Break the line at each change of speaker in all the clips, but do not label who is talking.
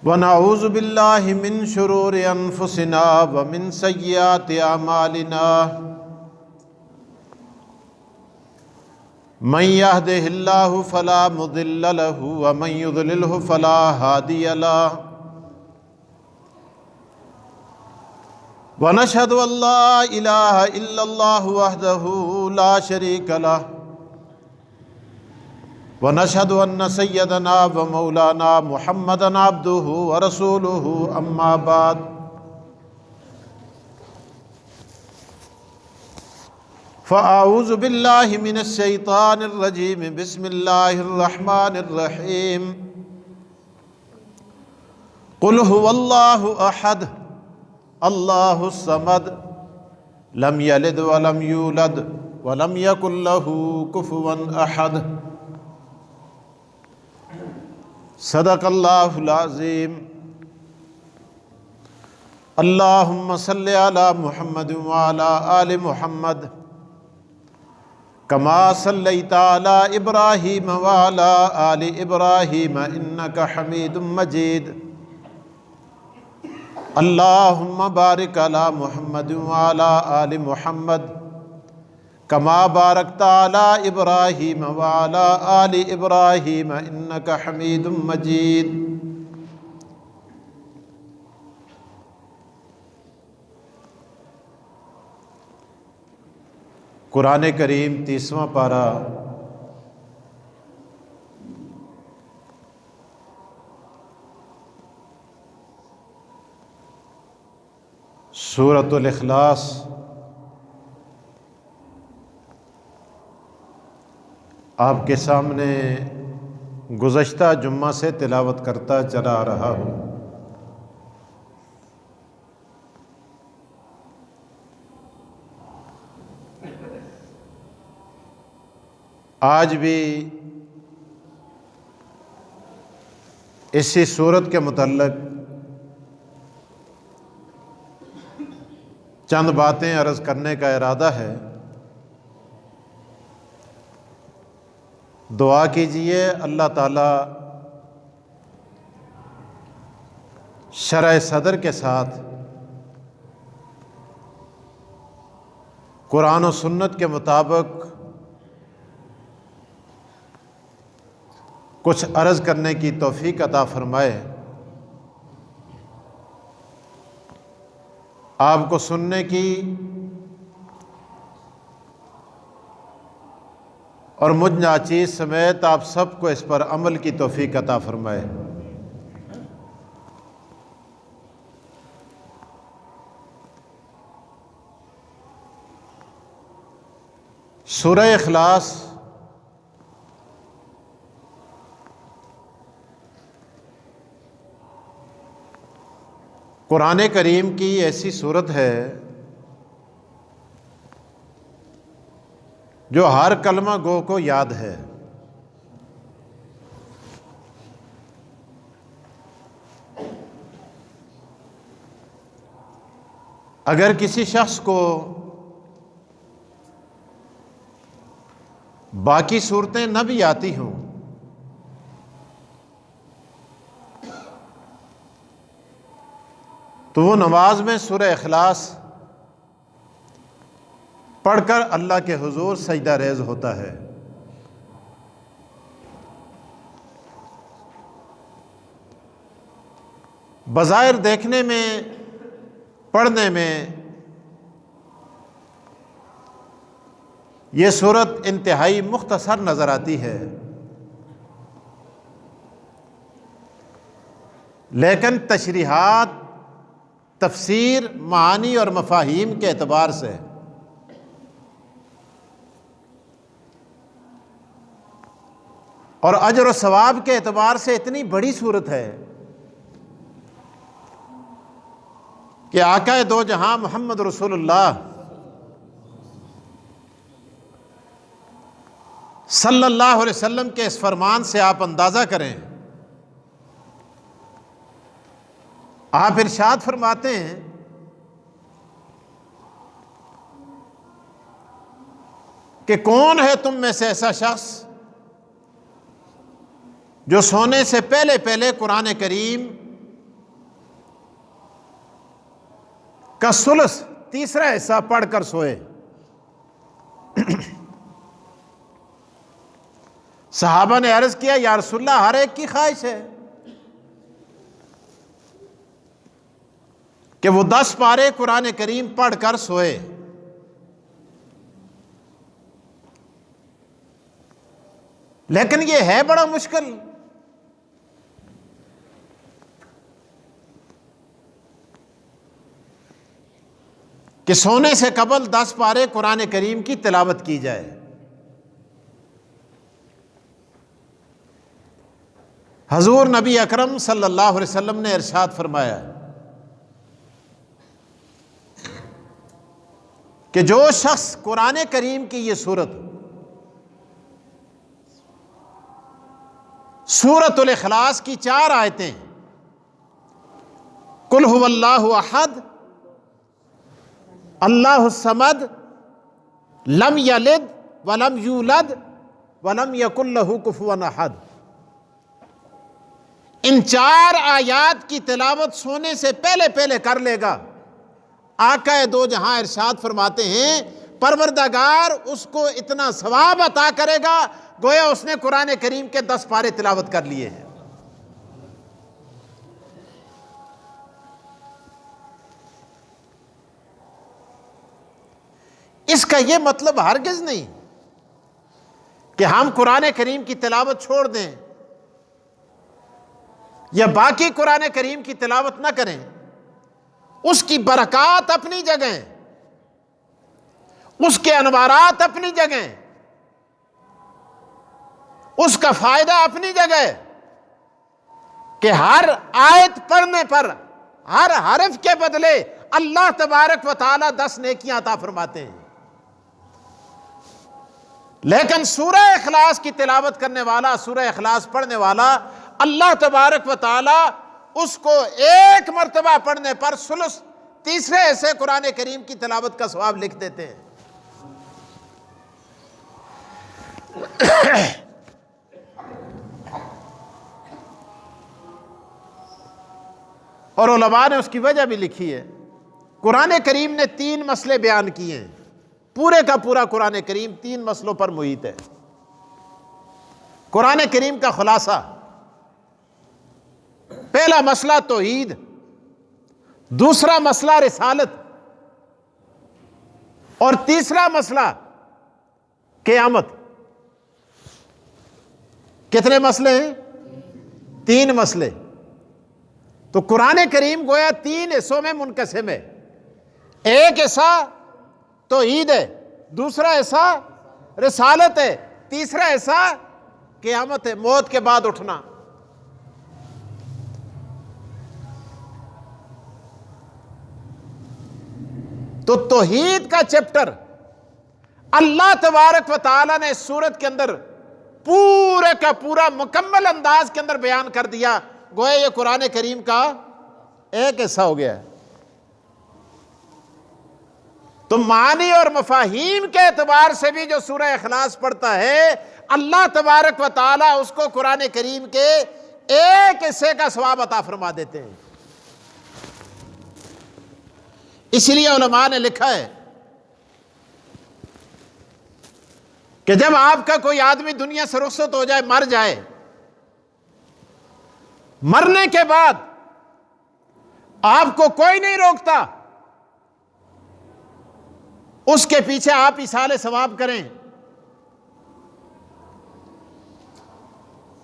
ونعوذ باللہ من شرور انفسنا ومن سیئات اعمالنا من يهده الله فلا مضل له ومن يضلله فلا هادي له ونشهد ان لا اله الا الله وحده لا شريك له ونشهد ان سيدنا ومولانا محمدا عبده ورسوله اما بعد فاعوذ بالله من الشيطان الرجيم بسم الله الرحمن الرحيم قل هو الله احد الله الصمد لم يلد ولم يولد ولم يكن له كفوا احد صدق اللہ العظیم۔ اللہم صلی علی محمد وعلی آل محمد کما صلیت علی ابراہیم وعلی آل ابراہیم انک حمید مجید۔ اللہم بارک علی محمد وعلی آل محمد کما بارکت علی ابراہیم وعلی آل ابراہیم انک حمید مجید۔ قرآن کریم 30واں پارہ سورۃ الاخلاص آپ کے سامنے گزشتہ جمعہ سے تلاوت کرتا چلا آ رہا ہوں۔ آج بھی اسی سورت کے متعلق چند باتیں عرض کرنے کا ارادہ ہے۔ دعا کیجئے اللہ تعالیٰ شرح صدر کے ساتھ قرآن و سنت کے مطابق کچھ عرض کرنے کی توفیق عطا فرمائے، آپ کو سننے کی اور مجھ ناچیز سمیت آپ سب کو اس پر عمل کی توفیق عطا فرمائے۔ سورہ اخلاص قرآن کریم کی ایسی سورت ہے جو ہر کلمہ گو کو یاد ہے۔ اگر کسی شخص کو باقی صورتیں نہ بھی آتی ہوں تو وہ نماز میں سورہ اخلاص پڑھ کر اللہ کے حضور سجدہ ریز ہوتا ہے۔ بظاہر دیکھنے میں، پڑھنے میں یہ صورت انتہائی مختصر نظر آتی ہے، لیکن تشریحات، تفسیر، معانی اور مفاہیم کے اعتبار سے اور اجر و ثواب کے اعتبار سے اتنی بڑی صورت ہے کہ آقا دو جہاں محمد رسول اللہ صلی اللہ علیہ وسلم کے اس فرمان سے آپ اندازہ کریں۔ آپ ارشاد فرماتے ہیں کہ کون ہے تم میں سے ایسا شخص جو سونے سے پہلے پہلے قرآن کریم کا ثلث تیسرا حصہ پڑھ کر سوئے۔ صحابہ نے عرض کیا یا رسول اللہ ہر ایک کی خواہش ہے کہ وہ 10 پارے قرآن کریم پڑھ کر سوئے، لیکن یہ ہے بڑا مشکل۔ کہ سونے سے قبل 10 پارے قرآن کریم کی تلاوت کی جائے۔ حضور نبی اکرم صلی اللہ علیہ وسلم نے ارشاد فرمایا کہ جو شخص قرآن کریم کی یہ سورۃ الاخلاص کی 4 آیتیں، قل هو اللہ احد، اللہ الصمد، لم یلد ولم یولد ولم یکن لہ کفوا احد، ان 4 آیات کی تلاوت سونے سے پہلے کر لے گا، آقا دو جہاں ارشاد فرماتے ہیں پروردگار اس کو اتنا ثواب عطا کرے گا گویا اس نے قرآن کریم کے 10 پارے تلاوت کر لیے ہیں۔ اس کا یہ مطلب ہرگز نہیں کہ ہم قرآن کریم کی تلاوت چھوڑ دیں یا باقی قرآن کریم کی تلاوت نہ کریں۔ اس کی برکات اپنی جگہ، اس کے انوارات اپنی جگہ، اس کا فائدہ اپنی جگہ کہ ہر آیت پڑھنے پر ہر حرف کے بدلے اللہ تبارک و تعالی 10 نیکیاں عطا فرماتے ہیں۔ لیکن سورہ اخلاص کی تلاوت کرنے والا، سورہ اخلاص پڑھنے والا، اللہ تبارک و تعالی اس کو ایک مرتبہ پڑھنے پر ثلث تیسرے حصے قرآن کریم کی تلاوت کا ثواب لکھ دیتے ہیں۔ اور علماء نے اس کی وجہ بھی لکھی ہے۔ قرآن کریم نے 3 مسئلے بیان کیے ہیں، پورے کا پورا قرآن کریم 3 مسئلوں پر محیط ہے۔ قرآن کریم کا خلاصہ، پہلا مسئلہ توحید، دوسرا مسئلہ رسالت، اور تیسرا مسئلہ قیامت۔ کتنے مسئلے ہیں؟ 3 مسئلے۔ تو قرآن کریم گویا 3 حصوں میں منقسم ہے۔ ایک حصہ توحید ہے، دوسرا حصہ رسالت ہے، تیسرا حصہ قیامت ہے، موت کے بعد اٹھنا۔ تو توحید کا چیپٹر اللہ تبارک و تعالی نے اس سورت کے اندر پورے کا پورا مکمل انداز کے اندر بیان کر دیا، گویا یہ قرآن کریم کا ایک حصہ ہو گیا ہے۔ تو معانی اور مفاہیم کے اعتبار سے بھی جو سورہ اخلاص پڑھتا ہے، اللہ تبارک و تعالی اس کو قرآن کریم کے ایک حصے کا ثواب عطا فرما دیتے ہیں۔ اس لیے علماء نے لکھا ہے کہ جب آپ کا کوئی آدمی دنیا سے رخصت ہو جائے، مر جائے، مرنے کے بعد آپ کو کوئی نہیں روکتا اس کے پیچھے آپ ایصال ثواب کریں،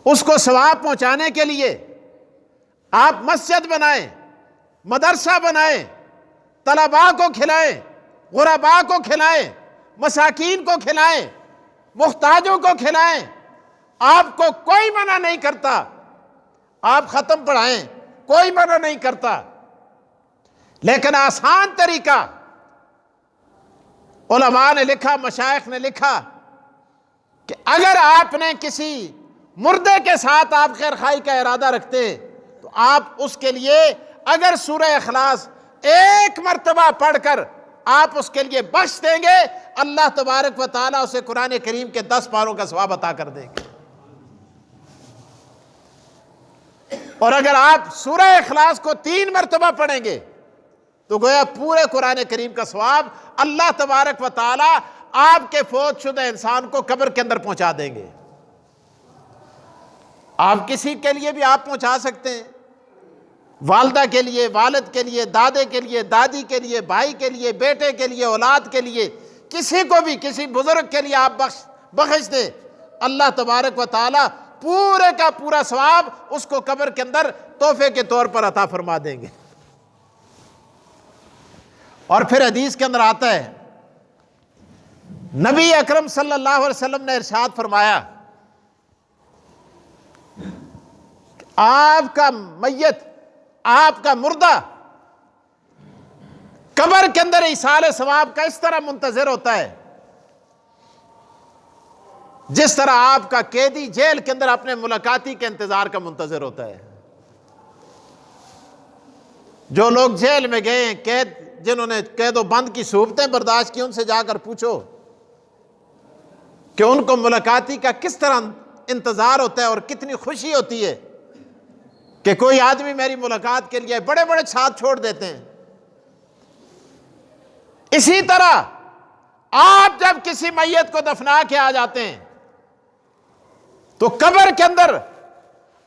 اس کو ثواب پہنچانے کے لیے آپ مسجد بنائیں، مدرسہ بنائیں، طلباء کو کھلائیں، غرباء کو کھلائیں، مساکین کو کھلائیں، محتاجوں کو کھلائیں، آپ کو کوئی منع نہیں کرتا۔ آپ ختم پڑھائیں، کوئی منع نہیں کرتا۔ لیکن آسان طریقہ علماء نے لکھا، مشائخ نے لکھا کہ اگر آپ نے کسی مردے کے ساتھ آپ خیر خواہی کا ارادہ رکھتے تو آپ اس کے لیے اگر سورہ اخلاص ایک مرتبہ پڑھ کر آپ اس کے لیے بخش دیں گے، اللہ تبارک و تعالیٰ اسے قرآن کریم کے 10 پاروں کا ثواب عطا کر دیں گے۔ اور اگر آپ سورہ اخلاص کو 3 مرتبہ پڑھیں گے تو گویا پورے قرآن کریم کا ثواب اللہ تبارک و تعالی آپ کے فوت شدہ انسان کو قبر کے اندر پہنچا دیں گے۔ آپ کسی کے لیے بھی آپ پہنچا سکتے ہیں، والدہ کے لیے، والد کے لیے، دادے کے لیے، دادی کے لیے، بھائی کے لیے، بیٹے کے لیے، اولاد کے لیے، کسی کو بھی، کسی بزرگ کے لیے آپ بخش دیں، اللہ تبارک و تعالی پورے کا پورا ثواب اس کو قبر کے اندر تحفے کے طور پر عطا فرما دیں گے۔ اور پھر حدیث کے اندر آتا ہے، نبی اکرم صلی اللہ علیہ وسلم نے ارشاد فرمایا، آپ کا میت، آپ کا مردہ قبر کے اندر ایصال ثواب کا اس طرح منتظر ہوتا ہے جس طرح آپ کا قیدی جیل کے اندر اپنے ملاقاتی کے انتظار کا منتظر ہوتا ہے۔ جو لوگ جیل میں گئے ہیں، جنہوں نے قید و بند کی صورتیں برداشت کی، ان سے جا کر پوچھو کہ ان کو ملاقاتی کا کس طرح انتظار ہوتا ہے اور کتنی خوشی ہوتی ہے کہ کوئی آدمی میری ملاقات کے لیے بڑے بڑے ساتھ چھوڑ دیتے ہیں۔ اسی طرح آپ جب کسی میت کو دفنا کے آ جاتے ہیں تو قبر کے اندر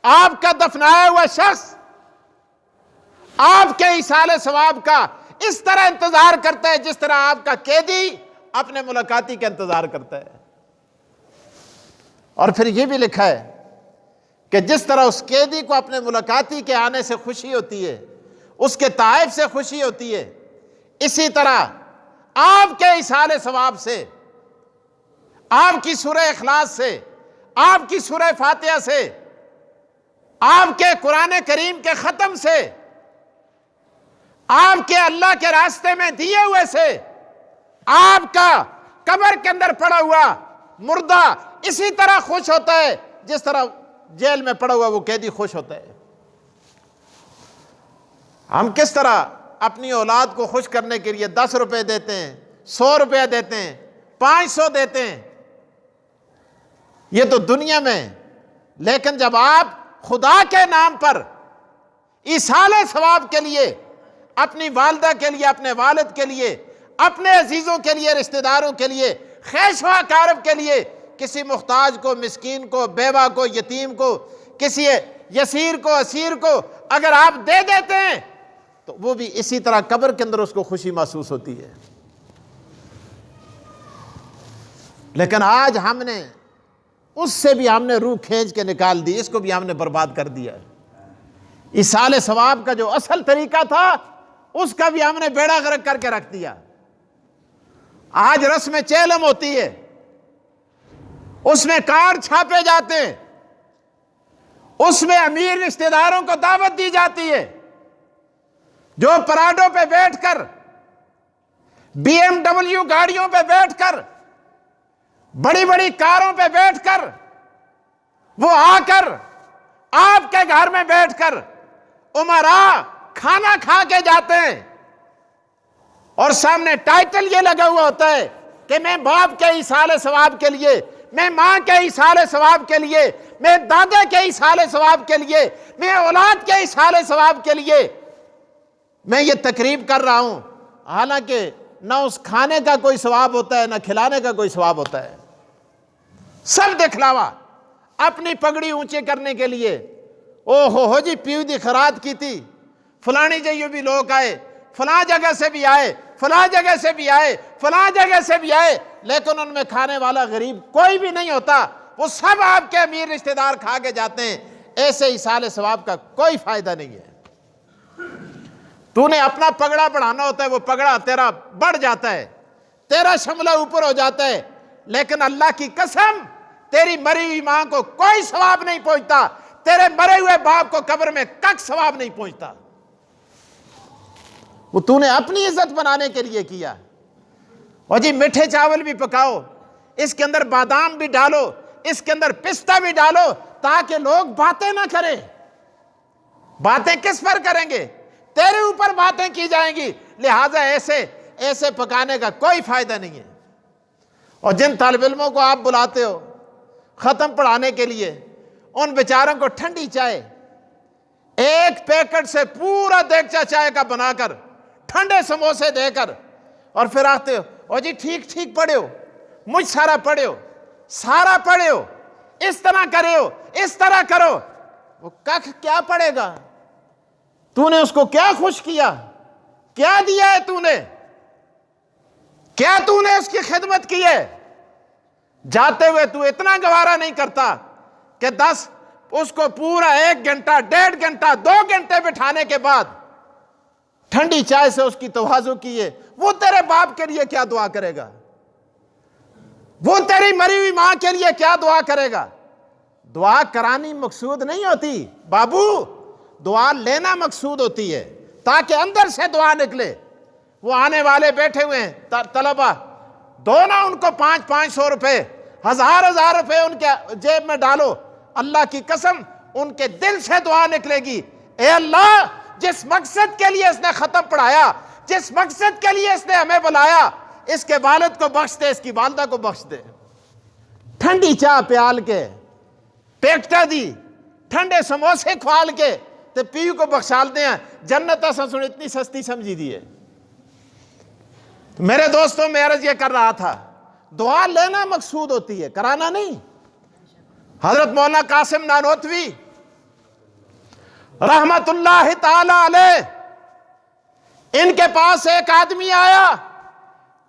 آپ کا دفنایا ہوا شخص آپ کے ایصال ثواب کا اس طرح انتظار کرتا ہے جس طرح آپ کا قیدی اپنے ملاقاتی کا انتظار کرتا ہے۔ اور پھر یہ بھی لکھا ہے کہ جس طرح اس قیدی کو اپنے ملاقاتی کے آنے سے خوشی ہوتی ہے، اس کے طائف سے خوشی ہوتی ہے، اسی طرح آپ کے ایصال ثواب سے، آپ کی سورہ اخلاص سے، آپ کی سورہ فاتحہ سے، آپ کے قرآن کریم کے ختم سے، آپ کے اللہ کے راستے میں دیے ہوئے سے، آپ کا قبر کے اندر پڑا ہوا مردہ اسی طرح خوش ہوتا ہے جس طرح جیل میں پڑا ہوا وہ قیدی خوش ہوتا ہے۔ ہم کس طرح اپنی اولاد کو خوش کرنے کے لیے 10 روپے دیتے ہیں، 100 روپے دیتے ہیں، 500 دیتے ہیں، یہ تو دنیا میں، لیکن جب آپ خدا کے نام پر ایصال ثواب کے لیے، اپنی والدہ کے لیے، اپنے والد کے لیے، اپنے عزیزوں کے لیے، رشتہ داروں کے لیے، خیش و اقارب کے لیے، کسی محتاج کو، مسکین کو، بیوہ کو، یتیم کو، کسی یسیر کو، اسیر کو اگر آپ دے دیتے ہیں تو وہ بھی اسی طرح قبر کے اندر اس کو خوشی محسوس ہوتی ہے۔ لیکن آج ہم نے اس سے بھی ہم نے روح کھینچ کے نکال دی، اس کو بھی ہم نے برباد کر دیا۔ ایصال ثواب کا جو اصل طریقہ تھا اس کا بھی ہم نے بیڑا غرق کر کے رکھ دیا۔ آج رسم چیلم ہوتی ہے، اس میں کارڈ چھاپے جاتے ہیں، اس میں امیر رشتہ داروں کو دعوت دی جاتی ہے، جو پراڈو پہ بیٹھ کر، بی ایم ڈبلیو گاڑیوں پہ بیٹھ کر، بڑی بڑی کاروں پہ بیٹھ کر وہ آ کر آپ کے گھر میں بیٹھ کر امراء کھانا کھا کے جاتے ہیں، اور سامنے ٹائٹل یہ لگا ہوا ہوتا ہے کہ میں باپ کے ایصال ثواب کے لیے، میں ماں کے ایصال ثواب کے لیے، میں دادا کے ایصال ثواب کے لیے، میں اولاد کے ایصال ثواب کے لیے میں یہ تقریب کر رہا ہوں، حالانکہ نہ اس کھانے کا کوئی ثواب ہوتا ہے، نہ کھلانے کا کوئی ثواب ہوتا ہے، سب دکھلاوا، اپنی پگڑی اونچے کرنے کے لیے۔ او ہو جی پیو دی خرات کی تھی، فلانی جگہ بھی لوگ آئے، فلاں جگہ سے بھی آئے، فلاں جگہ سے بھی آئے، فلاں جگہ سے بھی آئے، لیکن ان میں کھانے والا غریب کوئی بھی نہیں ہوتا، وہ سب آپ کے امیر رشتہ دار کھا کے جاتے ہیں۔ ایسے ایصال ثواب کا کوئی فائدہ نہیں ہے۔ تو نے اپنا پگڑا بڑھانا ہوتا ہے، وہ پگڑا تیرا بڑھ جاتا ہے، تیرا شملہ اوپر ہو جاتا ہے، لیکن اللہ کی قسم تیری مری ہوئی ماں کو کوئی ثواب نہیں پہنچتا، تیرے مرے ہوئے باپ کو قبر میں کک ثواب نہیں پہنچتا۔ وہ تو نے اپنی عزت بنانے کے لیے کیا۔ اور جی میٹھے چاول بھی پکاؤ، اس کے اندر بادام بھی ڈالو، اس کے اندر پستہ بھی ڈالو، تاکہ لوگ باتیں نہ کریں۔ باتیں کس پر کریں گے؟ تیرے اوپر باتیں کی جائیں گی، لہٰذا ایسے پکانے کا کوئی فائدہ نہیں ہے۔ اور جن طالب علموں کو آپ بلاتے ہو ختم پڑھانے کے لیے، ان بیچاروں کو ٹھنڈی چائے ایک پیکٹ سے پورا دیگچہ چائے کا بنا کر ٹھنڈے سموسے دے کر، اور پھر آتے ہو اور جی ٹھیک ٹھیک پڑھے ہو، مجھ سارا پڑھے ہو، سارا پڑھے ہو، اس طرح کرے ہو، اس طرح کرو۔ وہ کخ کیا پڑھے گا؟ تو نے اس کو کیا خوش کیا؟ کیا دیا ہے تو نے؟ کیا تو نے اس کی خدمت کی ہے؟ جاتے ہوئے تو اتنا گوارا نہیں کرتا کہ اس کو پورا 1 گھنٹہ 1.5 گھنٹہ 2 گھنٹے بٹھانے کے بعد ٹھنڈی چائے سے اس کی تواضع کیے۔ وہ تیرے باپ کے لیے کیا دعا کرے گا؟ وہ تیری مری ہوئی ماں کے لیے کیا دعا کرے گا؟ دعا کرانی مقصود نہیں ہوتی بابو، دعا لینا مقصود ہوتی ہے، تاکہ اندر سے دعا نکلے۔ وہ آنے والے بیٹھے ہوئے ہیں طلبہ، دو نا ان کو 500 روپے، 1000 روپے ان کے جیب میں ڈالو، اللہ کی قسم ان کے دل سے دعا نکلے گی، اے اللہ جس مقصد کے لیے اس نے ختم پڑھایا، جس مقصد کے لیے اس نے ہمیں بلایا، اس کے والد کو بخش دے، اس کی والدہ کو بخش دے۔ ٹھنڈی چاہ پیال کے، پیکٹا دی، ٹھنڈے سموسے کھوال کے تے پیو کو بخشال دے ہیں۔ جنت اساں سن اتنی سستی سمجھی دی ہے۔ میرے دوستوں میں عرض یہ کر رہا تھا، دعا لینا مقصود ہوتی ہے، کرانا نہیں۔ حضرت مولانا قاسم نانوتوی رحمت اللہ تعالی علیہ، ان کے پاس ایک آدمی آیا،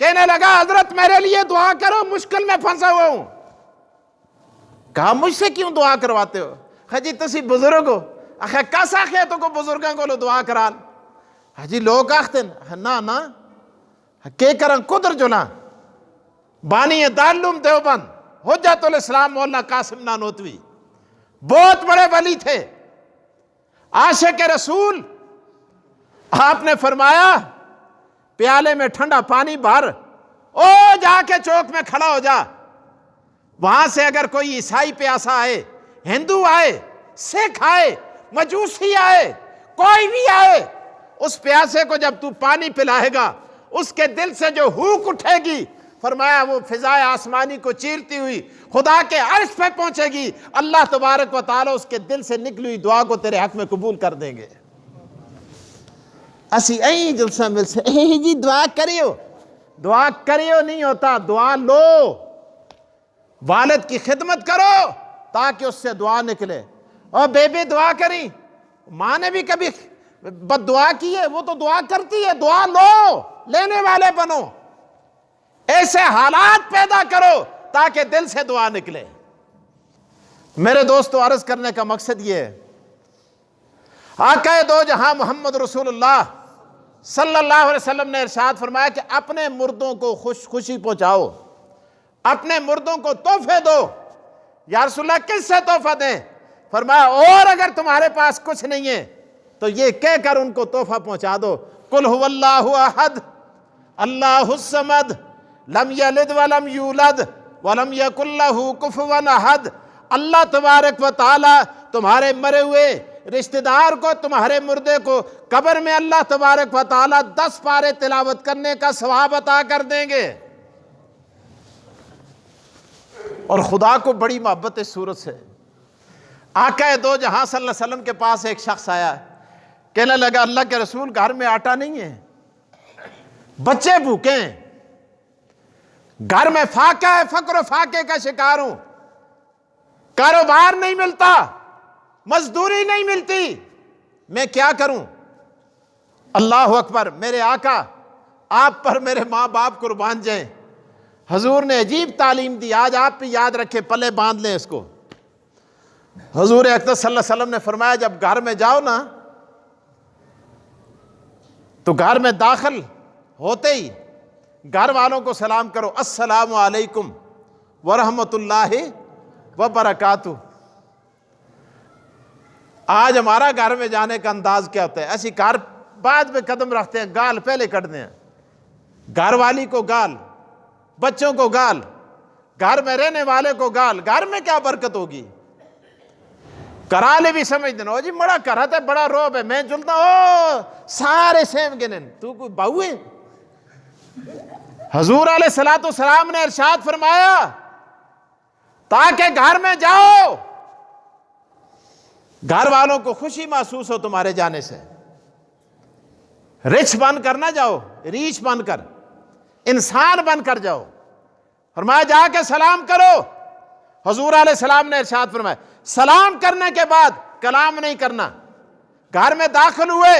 کہنے لگا حضرت میرے لیے دعا کرو، مشکل میں پھنسا ہوا ہوں۔ کہا مجھ سے کیوں دعا کرواتے ہو؟ جی تسی بزرگ ہو، کس آخے تو کو بزرگاں کو دعا کرال؟ جی لوگ آختے نا نا کہ کرن قدر جنا۔ بانی دارالعلوم دیوبند حجت الاسلام مولانا قاسم نانوتوی بہت بڑے ولی تھے، عاشق رسول۔ آپ نے فرمایا پیالے میں ٹھنڈا پانی بھر، او جا کے چوک میں کھڑا ہو جا، وہاں سے اگر کوئی عیسائی پیاسا آئے، ہندو آئے، سکھ آئے، مجوسی آئے، کوئی بھی آئے، اس پیاسے کو جب تو پانی پلائے گا، اس کے دل سے جو ہوک اٹھے گی، فرمایا وہ فضائے آسمانی کو چیرتی ہوئی خدا کے عرش پہ پہنچے گی، اللہ تبارک و تعالی اس کے دل سے نکلی ہوئی دعا کو تیرے حق میں قبول کر دیں گے۔ اسی این جلسہ مل سے جی دعا کریو، دعا کریو نہیں ہوتا، دعا لو، والد کی خدمت کرو تاکہ اس سے دعا نکلے۔ اور بیبی دعا کری، ماں نے بھی کبھی بد دعا کی ہے، وہ تو دعا کرتی ہے، دعا لو، لینے والے بنو، ایسے حالات پیدا کرو تاکہ دل سے دعا نکلے۔ میرے دوستو عرض کرنے کا مقصد یہ ہے، آقا دو جہاں محمد رسول اللہ صلی اللہ علیہ وسلم نے ارشاد فرمایا کہ اپنے مردوں کو خوشی پہنچاؤ، اپنے مردوں کو تحفے دو۔ یا رسول اللہ کس سے تحفہ دیں؟ فرمایا اور اگر تمہارے پاس کچھ نہیں ہے تو یہ کہہ کر ان کو تحفہ پہنچا دو، قل هو اللہ احد اللہ الصمد لم یلد ولم یولد ولم یکن لہ کفوا احد۔ اللہ تبارک و تعالی تمہارے مرے ہوئے رشتہ دار کو، تمہارے مردے کو قبر میں اللہ تبارک و تعالی 10 پارے تلاوت کرنے کا ثواب عطا کر دیں گے۔ اور خدا کو بڑی محبت اس صورت سے، آقا دو جہاں صلی اللہ علیہ وسلم کے پاس ایک شخص آیا، کہنے لگا اللہ کے رسول گھر میں آٹا نہیں ہے، بچے بھوکے ہیں، گھر میں فاقہ ہے، فقر و فاقے کا شکار ہوں، کاروبار نہیں ملتا، مزدوری نہیں ملتی، میں کیا کروں؟ اللہ اکبر، میرے آقا آپ پر میرے ماں باپ قربان جائیں، حضور نے عجیب تعلیم دی، آج آپ بھی یاد رکھے، پلے باندھ لیں اس کو۔ حضور اقدس صلی اللہ علیہ وسلم نے فرمایا جب گھر میں جاؤ نا تو گھر میں داخل ہوتے ہی گھر والوں کو سلام کرو، السلام علیکم ورحمۃ اللہ وبرکاتہ۔ آج ہمارا گھر میں جانے کا انداز کیا ہوتا ہے؟ ایسی گھر بعد میں قدم رکھتے ہیں، گال پہلے کٹتے ہیں، گھر والی کو گال، بچوں کو گال، گھر میں رہنے والے کو گال، گھر میں کیا برکت ہوگی؟ کرالے بھی سمجھ دینا، جی بڑا کرت ہے، بڑا روب ہے، میں جلتا سارے سیم گنن، تو کوئی بہو ہے؟ حضور علیہ السلام نے ارشاد فرمایا تاکہ گھر میں جاؤ گھر والوں کو خوشی محسوس ہو تمہارے جانے سے، رچ بن کر نہ جاؤ، ریچھ بن کر، انسان بن کر جاؤ۔ فرمایا جا کے سلام کرو۔ حضور علیہ السلام نے ارشاد فرمایا سلام کرنے کے بعد کلام نہیں کرنا۔ گھر میں داخل ہوئے،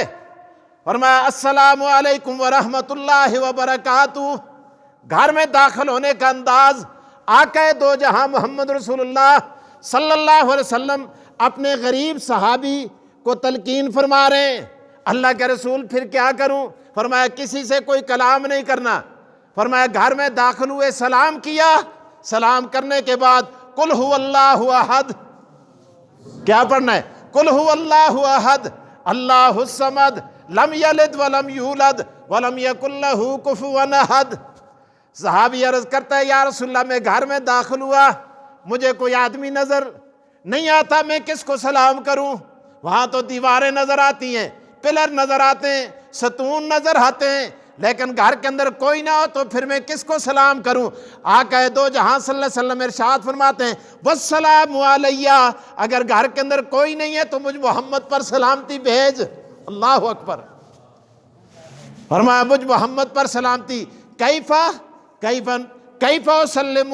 فرمایا السلام علیکم ورحمۃ اللہ وبرکاتہ۔ گھر میں داخل ہونے کا انداز آقا دو جہاں محمد رسول اللہ صلی اللہ علیہ وسلم اپنے غریب صحابی کو تلقین فرما رہے ہیں۔ اللہ کے رسول پھر کیا کروں؟ فرمایا کسی سے کوئی کلام نہیں کرنا۔ فرمایا گھر میں داخل ہوئے، سلام کیا، سلام کرنے کے بعد قل هو اللہ احد، کیا پڑھنا ہے؟ قل هو اللہ احد اللہ الصمد لم یلد ولم یولد ولم یکن لہ کفوا احد۔ صحابی عرض کرتا ہے یا رسول اللہ میں گھر میں داخل ہوا، مجھے کوئی آدمی نظر نہیں آتا، میں کس کو سلام کروں؟ وہاں تو دیواریں نظر آتی ہیں، پلر نظر آتے ہیں، ستون نظر آتے ہیں، لیکن گھر کے اندر کوئی نہ ہو تو پھر میں کس کو سلام کروں؟ آقا دو جہاں صلی اللہ علیہ وسلم ارشاد فرماتے ہیں والسلام علیہ، اگر گھر کے اندر کوئی نہیں ہے تو مجھ محمد پر سلامتی بھیج۔ اللہ اکبر۔ فرمایا مجھ محمد پر سلامتی، کیفا اسلم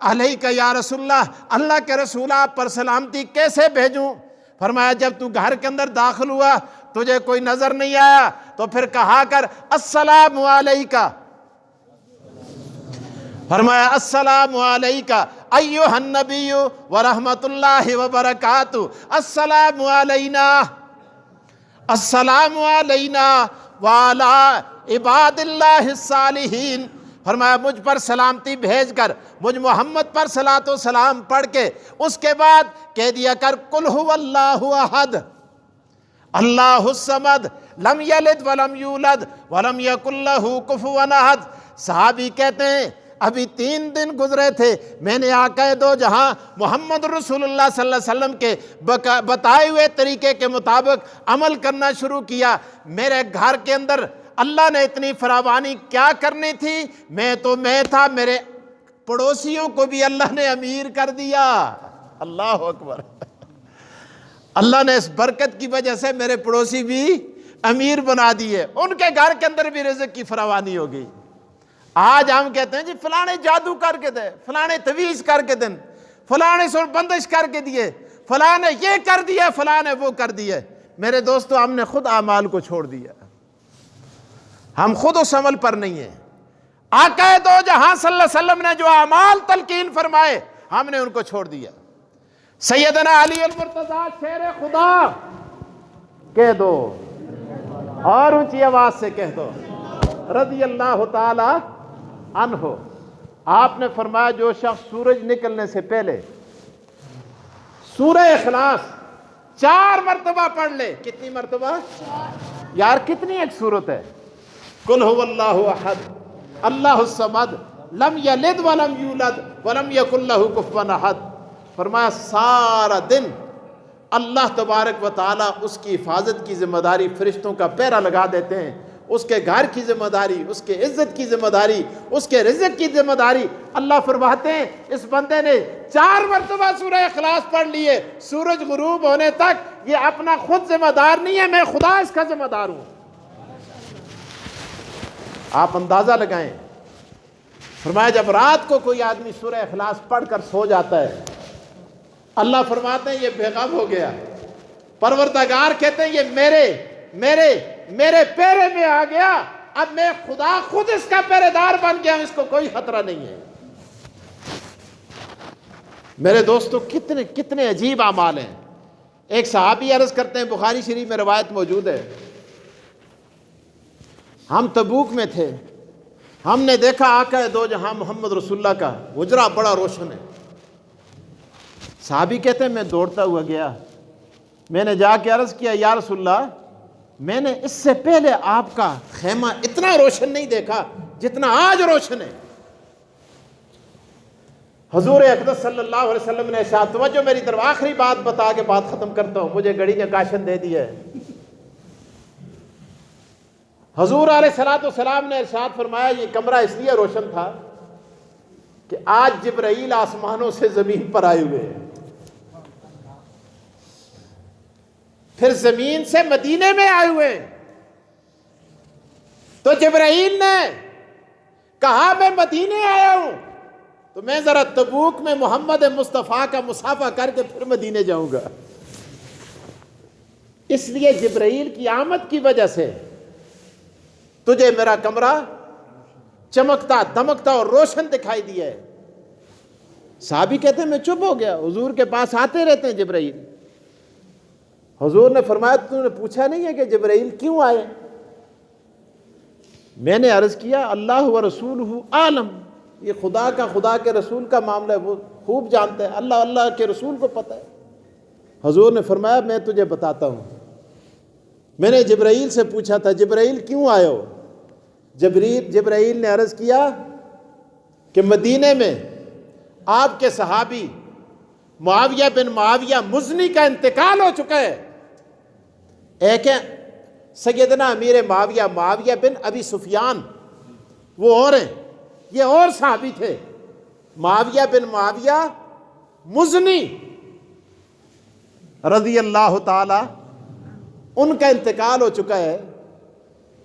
علیک یا رسول اللہ، اللہ کے رسول آپ پر سلامتی کیسے بھیجوں؟ فرمایا جب تو گھر کے اندر داخل ہوا تجھے کوئی نظر نہیں آیا تو پھر کہا کر السلام علیکہ۔ فرمایا السلام علیکہ ایھا النبی ورحمۃ اللہ وبرکاتہ، السلام علینا، السلام علینا وعلی عباد اللہ الصالحین۔ فرمایا مجھ پر سلامتی بھیج کر مجھ محمد پر صلاۃ و سلام پڑھ کے اس کے بعد کہہ دیا کر قل هو اللہ احد اللہ الصمد لم یلد ولم یولد ولم یکن لہ کفوا احد۔ صحابی کہتے ہیں ابھی 3 دن گزرے تھے، میں نے آقا دو جہاں محمد رسول اللہ صلی اللہ علیہ وسلم کے بتائے ہوئے طریقے کے مطابق عمل کرنا شروع کیا۔ میرے گھر کے اندر اللہ نے اتنی فراوانی کیا کرنی تھی، میں تھا، میرے پڑوسیوں کو بھی اللہ نے امیر کر دیا۔ اللہ اکبر۔ اللہ نے اس برکت کی وجہ سے میرے پڑوسی بھی امیر بنا دیے، ان کے گھر کے اندر بھی رزق کی فراوانی ہو گئی۔ آج ہم کہتے ہیں جی فلانے جادو کر کے دے، فلانے تویز کر کے دن، فلانے سر بندش کر کے دیے، فلانے یہ کر دیا، فلانے وہ کر دیا۔ میرے دوستو ہم نے خود اعمال کو چھوڑ دیا، ہم خود اس عمل پر نہیں ہیں۔ آقا دو جہاں صلی اللہ علیہ وسلم نے جو اعمال تلقین فرمائے ہم نے ان کو چھوڑ دیا۔ سیدنا علی المرتضیٰ شیر خدا کہہ دو، اور اونچی آواز سے کہہ دو، رضی اللہ تعالی عنہ۔ آپ نے فرمایا جو شخص سورج نکلنے سے پہلے سورہ اخلاص 4 مرتبہ پڑھ لے، کتنی مرتبہ؟ یار کتنی ایک صورت ہے، قل هو اللہ احد اللہ الصمد لم یلد ولم یولد ولم یکن لہ کفوا احد۔ فرمایا سارا دن اللہ تبارک و تعالی اس کی حفاظت کی ذمہ داری فرشتوں کا پہرا لگا دیتے ہیں، اس کے گھر کی ذمہ داری، اس کے عزت کی ذمہ داری، اس کے رزق کی ذمہ داری اللہ فرماتے ہیں اس بندے نے 4 مرتبہ سورہ اخلاص پڑھ لیے، سورج غروب ہونے تک یہ اپنا خود ذمہ دار نہیں ہے، میں خدا اس کا ذمہ دار ہوں۔ آپ اندازہ لگائیں، فرمایا جب رات کو کوئی آدمی سورہ اخلاص پڑھ کر سو جاتا ہے اللہ فرماتے ہیں یہ بے غم ہو گیا، پروردگار کہتے ہیں یہ میرے پیرے میں آ گیا، اب میں خدا خود اس کا پیرے دار بن گیا، اس کو کوئی خطرہ نہیں ہے۔ میرے دوستو کتنے عجیب اعمال ہیں۔ ایک صحابی عرض کرتے ہیں، بخاری شریف میں روایت موجود ہے، ہم تبوک میں تھے، ہم نے دیکھا آقا دو جہاں محمد رسول اللہ کا حجرہ بڑا روشن ہے۔ صحابی کہتے ہیں میں دوڑتا ہوا گیا، میں نے جا کے عرض کیا یا رسول اللہ میں نے اس سے پہلے آپ کا خیمہ اتنا روشن نہیں دیکھا جتنا آج روشن ہے۔ حضور اقدس صلی اللہ علیہ وسلم نے ارشاد، توجہ میری طرف، آخری بات بتا کے بات ختم کرتا ہوں، مجھے گھڑی نے کاشن دے دی ہے۔ حضور علیہ السلام نے ارشاد فرمایا یہ کمرہ اس لیے روشن تھا کہ آج جبرائیل آسمانوں سے زمین پر آئے ہوئے ہیں، پھر زمین سے مدینے میں آئے ہوئے ہیں، تو جبرائیل نے کہا میں مدینے آیا ہوں تو میں ذرا تبوک میں محمد مصطفیٰ کا مصافحہ کر کے پھر مدینے جاؤں گا۔ اس لیے جبرائیل کی آمد کی وجہ سے تجھے میرا کمرہ چمکتا دمکتا اور روشن دکھائی دیا ہے۔ صحابی کہتے ہیں میں چپ ہو گیا، حضور کے پاس آتے رہتے ہیں جبرائیل۔ حضور نے فرمایا تو نے پوچھا نہیں ہے کہ جبرائیل کیوں آئے؟ میں نے عرض کیا اللہ و رسولہ عالم، یہ خدا کے رسول کا معاملہ ہے، وہ خوب جانتا ہے، اللہ کے رسول کو پتہ ہے۔ حضور نے فرمایا میں تجھے بتاتا ہوں۔ میں نے جبرائیل سے پوچھا تھا جبرائیل کیوں آئے ہو؟ جبرائیل نے عرض کیا کہ مدینے میں آپ کے صحابی معاویہ بن معاویہ مزنی کا انتقال ہو چکا ہے۔ ایک ہے سیدنا امیر معاویہ بن ابی سفیان، وہ اور ہیں، یہ اور صحابی تھے، معاویہ بن معاویہ مزنی رضی اللہ تعالی، ان کا انتقال ہو چکا ہے۔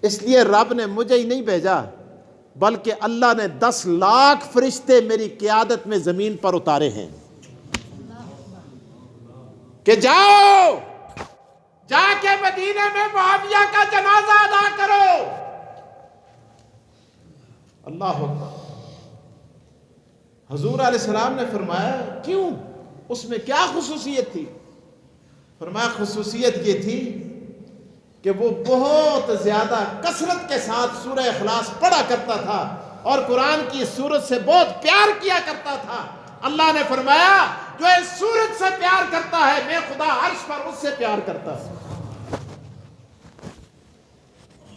اس لیے رب نے مجھے ہی نہیں بھیجا بلکہ اللہ نے 10 لاکھ فرشتے میری قیادت میں زمین پر اتارے ہیں کہ جاؤ جا کے مدینے میں معاویہ کا جنازہ ادا کرو۔ اللہ اکبر۔ حضور علیہ السلام نے فرمایا کیوں؟ اس میں کیا خصوصیت تھی؟ فرمایا خصوصیت یہ تھی کہ وہ بہت زیادہ کثرت کے ساتھ سورہ اخلاص پڑھا کرتا تھا اور قرآن کی سورت سے بہت پیار کیا کرتا تھا۔ اللہ نے فرمایا جو اس سورت سے پیار کرتا ہے میں خدا عرش پر اس سے پیار کرتا ہوں۔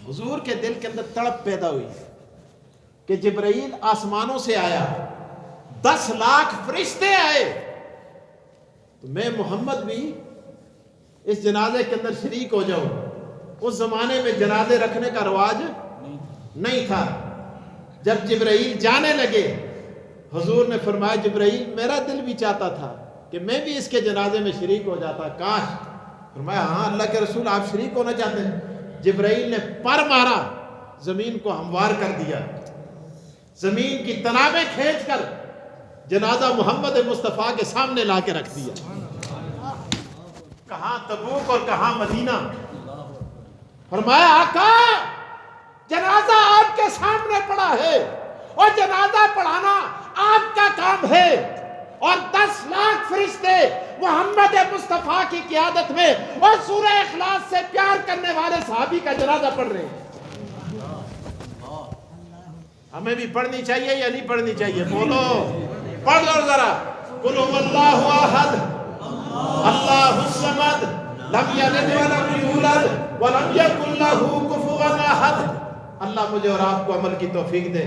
حضور کے دل کے اندر تڑپ پیدا ہوئی کہ جبرائیل آسمانوں سے آیا، 10 لاکھ فرشتے آئے، تو میں محمد بھی اس جنازے کے اندر شریک ہو جاؤں۔ اس زمانے میں جنازے رکھنے کا رواج نہیں تھا۔ جب جبرائیل جانے لگے حضور نے فرمایا جبرائیل میرا دل بھی چاہتا تھا کہ میں بھی اس کے جنازے میں شریک ہو جاتا، کاش۔ فرمایا ہاں اللہ کے رسول آپ شریک ہونا چاہتے ہیں؟ جبرائیل نے پر مارا، زمین کو ہموار کر دیا، زمین کی تنابیں کھینچ کر جنازہ محمد مصطفیٰ کے سامنے لا کے رکھ دیا۔ کہاں تبوک اور کہاں مدینہ۔ فرمایا آقا جنازہ آپ کے سامنے پڑا ہے اور جنازہ پڑھانا آپ کا کام ہے، اور 10 لاکھ فرشتے محمد مصطفیٰ کی قیادت میں اور سورہ اخلاص سے پیار کرنے والے صحابی کا جنازہ پڑھ رہے ہیں۔ ہمیں بھی پڑھنی چاہیے یا نہیں پڑھنی چاہیے؟ بولو، پڑھ لو ذرا۔ قل هو اللہ احد اللہ الصمد لم یلد ولم یولد ولم یکن لہ کفوا احد۔ اللہ مجھے اور آپ کو عمل کی توفیق دے۔